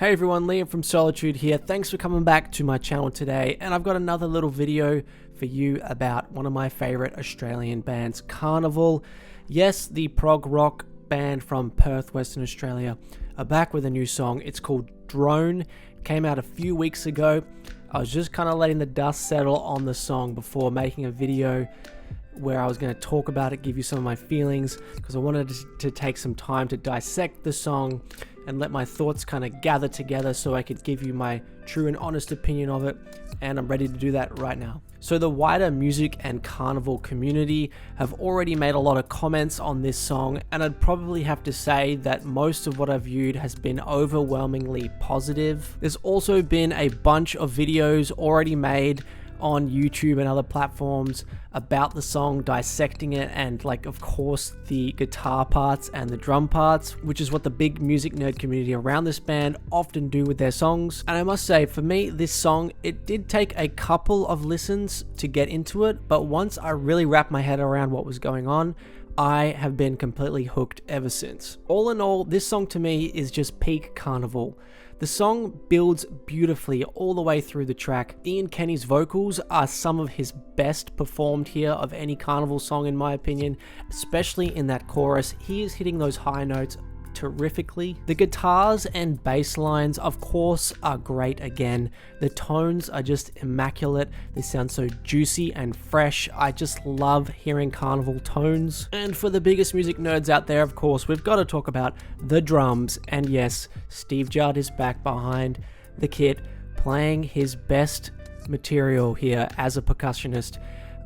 Hey everyone, Liam from Solitude here. Thanks for coming back to my channel today, and I've got another little video for you about one of my favorite Australian bands, Karnivool. Yes, the prog rock band from Perth, Western Australia, are back with a new song. It's called Drone. It came out a few weeks ago. I was just kind of letting the dust settle on the song before making a video where I was going to talk about it, give you some of my feelings, because I wanted to take some time to dissect the song and let my thoughts kind of gather together so I could give you my true and honest opinion of it, and I'm ready to do that right now. So the wider music and Karnivool community have already made a lot of comments on this song, and I'd probably have to say that most of what I've viewed has been overwhelmingly positive. There's also been a bunch of videos already made on YouTube and other platforms about the song, dissecting it, and of course the guitar parts and the drum parts, which is what the big music nerd community around this band often do with their songs. And I must say, for me, this song, it did take a couple of listens to get into it, but once I really wrapped my head around what was going on, I have been completely hooked ever since. All in all, this song to me is just peak Karnivool. The song builds beautifully all the way through the track. Ian Kenny's vocals are some of his best performed here of any Karnivool song in my opinion, especially in that chorus. He is hitting those high notes terrifically. The guitars and bass lines, of course, are great again. The tones are just immaculate. They sound so juicy and fresh. I just love hearing Karnivool tones. And for the biggest music nerds out there, of course, we've got to talk about the drums. And yes, Steve Judd is back behind the kit, playing his best material here as a percussionist.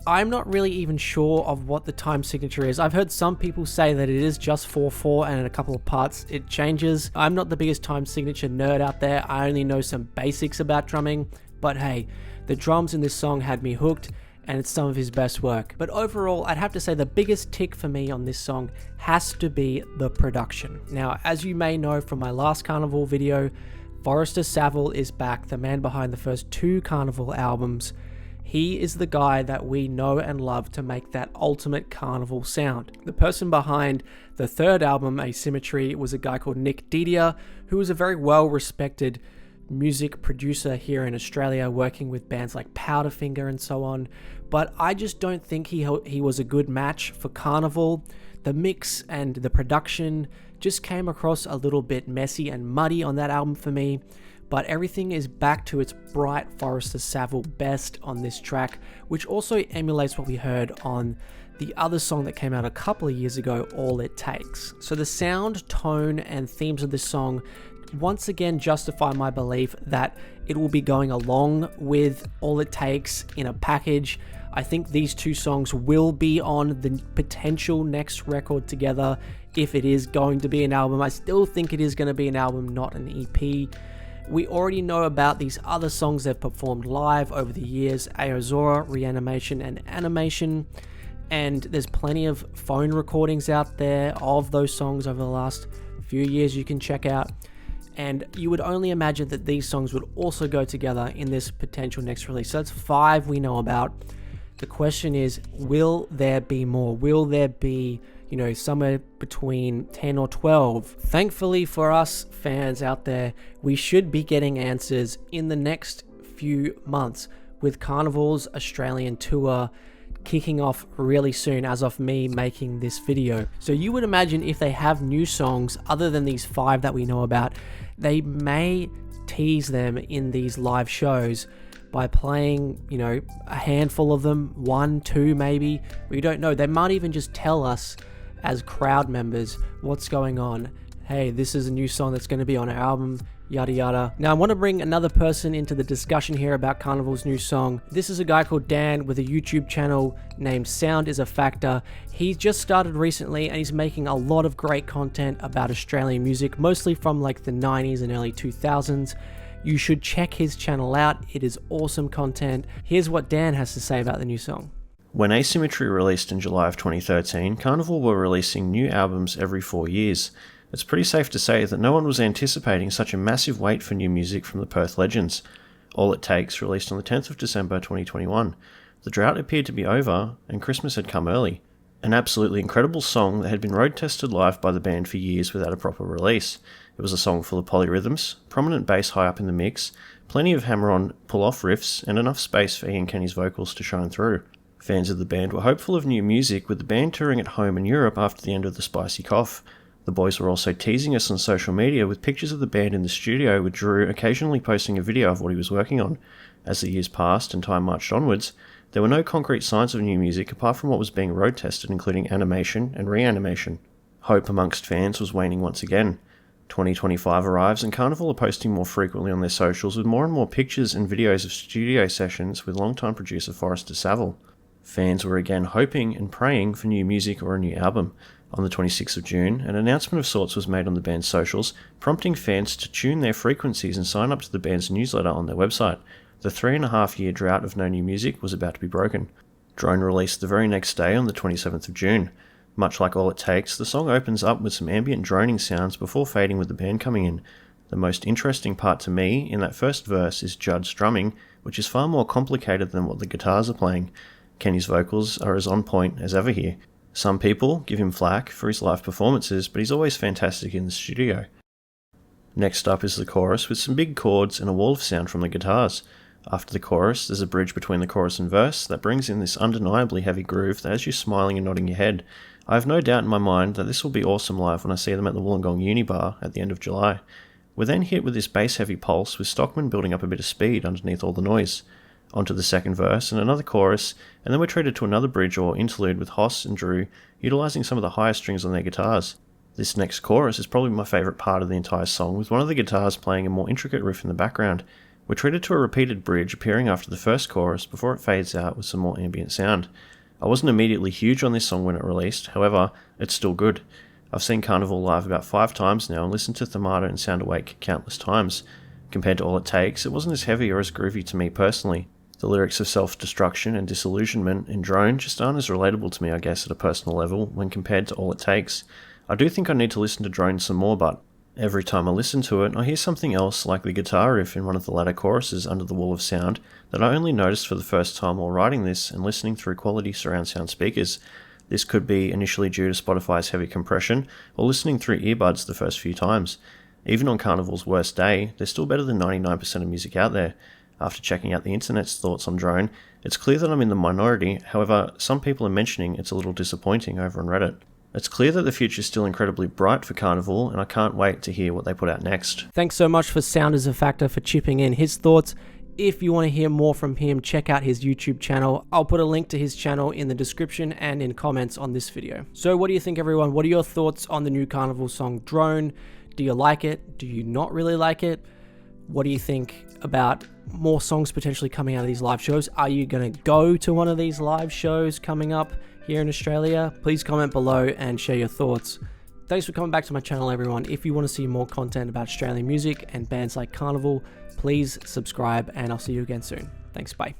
I'm not really even sure of what the time signature is. I've heard some people say that it is just 4/4 and in a couple of parts it changes. I'm not the biggest time signature nerd out there. I only know some basics about drumming, but hey, the drums in this song had me hooked, and it's some of his best work. But overall, I'd have to say the biggest tick for me on this song has to be the production. Now, as you may know from my last Karnivool video, Forrester Saville is back, the man behind the first 2 Karnivool albums. He is the guy that we know and love to make that ultimate Karnivool sound. The person behind the 3rd album, Asymmetry, was a guy called Nick Didier, who was a very well-respected music producer here in Australia, working with bands like Powderfinger and so on. But I just don't think he was a good match for Karnivool. The mix and the production just came across a little bit messy and muddy on that album for me. But everything is back to its bright Forrester Saville best on this track, which also emulates what we heard on the other song that came out a couple of years ago, All It Takes. So the sound, tone, and themes of this song once again justify my belief that it will be going along with All It Takes in a package. I think these 2 songs will be on the potential next record together if it is going to be an album. I still think it is going to be an album, not an EP. We already know about these other songs they've performed live over the years, Aozora, Reanimation, and Animation, and there's plenty of phone recordings out there of those songs over the last few years you can check out, and you would only imagine that these songs would also go together in this potential next release. So that's 5 we know about. The question is, will there be more? Will there be somewhere between 10 or 12. Thankfully for us fans out there, we should be getting answers in the next few months, with Karnivool's Australian tour kicking off really soon as of me making this video. So you would imagine if they have new songs other than these 5 that we know about, they may tease them in these live shows by playing, a handful of them, 1, 2 maybe. We don't know. They might even just tell us as crowd members what's going on. Hey, this is a new song that's going to be on our album, yada yada. Now I want to bring another person into the discussion here about Karnivool's new song. This is a guy called Dan with a YouTube channel named Sound is a Factor. He's just started recently and he's making a lot of great content about Australian music, mostly from the 90s and early 2000s. You should check his channel out. It is awesome content. Here's what Dan has to say about the new song. When Asymmetry released in July of 2013, Karnivool were releasing new albums every 4 years. It's pretty safe to say that no one was anticipating such a massive wait for new music from the Perth legends. All It Takes released on the 10th of December 2021. The drought appeared to be over, and Christmas had come early. An absolutely incredible song that had been road tested live by the band for years without a proper release. It was a song full of polyrhythms, prominent bass high up in the mix, plenty of hammer-on pull-off riffs, and enough space for Ian Kenny's vocals to shine through. Fans of the band were hopeful of new music, with the band touring at home in Europe after the end of the Spicy Cough. The boys were also teasing us on social media with pictures of the band in the studio, with Drew occasionally posting a video of what he was working on. As the years passed and time marched onwards, there were no concrete signs of new music apart from what was being road tested, including animation and reanimation. Hope amongst fans was waning once again. 2025 arrives and Karnivool are posting more frequently on their socials with more and more pictures and videos of studio sessions with longtime producer Forrester Saville. Fans were again hoping and praying for new music or a new album. On the 26th of June, an announcement of sorts was made on the band's socials, prompting fans to tune their frequencies and sign up to the band's newsletter on their website. The 3.5-year drought of no new music was about to be broken. Drone released the very next day on the 27th of June. Much like All It Takes, the song opens up with some ambient droning sounds before fading with the band coming in. The most interesting part to me in that first verse is Judd's drumming, which is far more complicated than what the guitars are playing. Kenny's vocals are as on point as ever here. Some people give him flack for his live performances, but he's always fantastic in the studio. Next up is the chorus with some big chords and a wall of sound from the guitars. After the chorus, there's a bridge between the chorus and verse that brings in this undeniably heavy groove that has you smiling and nodding your head. I have no doubt in my mind that this will be awesome live when I see them at the Wollongong Unibar at the end of July. We're then hit with this bass-heavy pulse, with Stockman building up a bit of speed underneath all the noise. Onto the second verse and another chorus, and then we're treated to another bridge or interlude with Hoss and Drew utilising some of the higher strings on their guitars. This next chorus is probably my favourite part of the entire song, with one of the guitars playing a more intricate riff in the background. We're treated to a repeated bridge appearing after the first chorus before it fades out with some more ambient sound. I wasn't immediately huge on this song when it released, however, it's still good. I've seen Karnivool live about 5 times now and listened to Themata and Sound Awake countless times. Compared to All It Takes, it wasn't as heavy or as groovy to me personally. The lyrics of self-destruction and disillusionment in Drone just aren't as relatable to me, I guess, at a personal level when compared to All It Takes. I do think I need to listen to Drone some more, but every time I listen to it, I hear something else, like the guitar riff in one of the latter choruses under the wall of sound, that I only noticed for the first time while writing this and listening through quality surround sound speakers. This could be initially due to Spotify's heavy compression, or listening through earbuds the first few times. Even on Karnivool's worst day, they're still better than 99% of music out there. After checking out the internet's thoughts on Drone, it's clear that I'm in the minority, however, some people are mentioning it's a little disappointing over on Reddit. It's clear that the future is still incredibly bright for Karnivool, and I can't wait to hear what they put out next. Thanks so much for Sound as a Factor for chipping in his thoughts. If you want to hear more from him, check out his YouTube channel. I'll put a link to his channel in the description and in comments on this video. So what do you think, everyone? What are your thoughts on the new Karnivool song, Drone? Do you like it? Do you not really like it? What do you think about more songs potentially coming out of these live shows? Are you going to go to one of these live shows coming up here in Australia? Please comment below and share your thoughts. Thanks for coming back to my channel, everyone. If you want to see more content about Australian music and bands like Karnivool, please subscribe, and I'll see you again soon. Thanks, bye.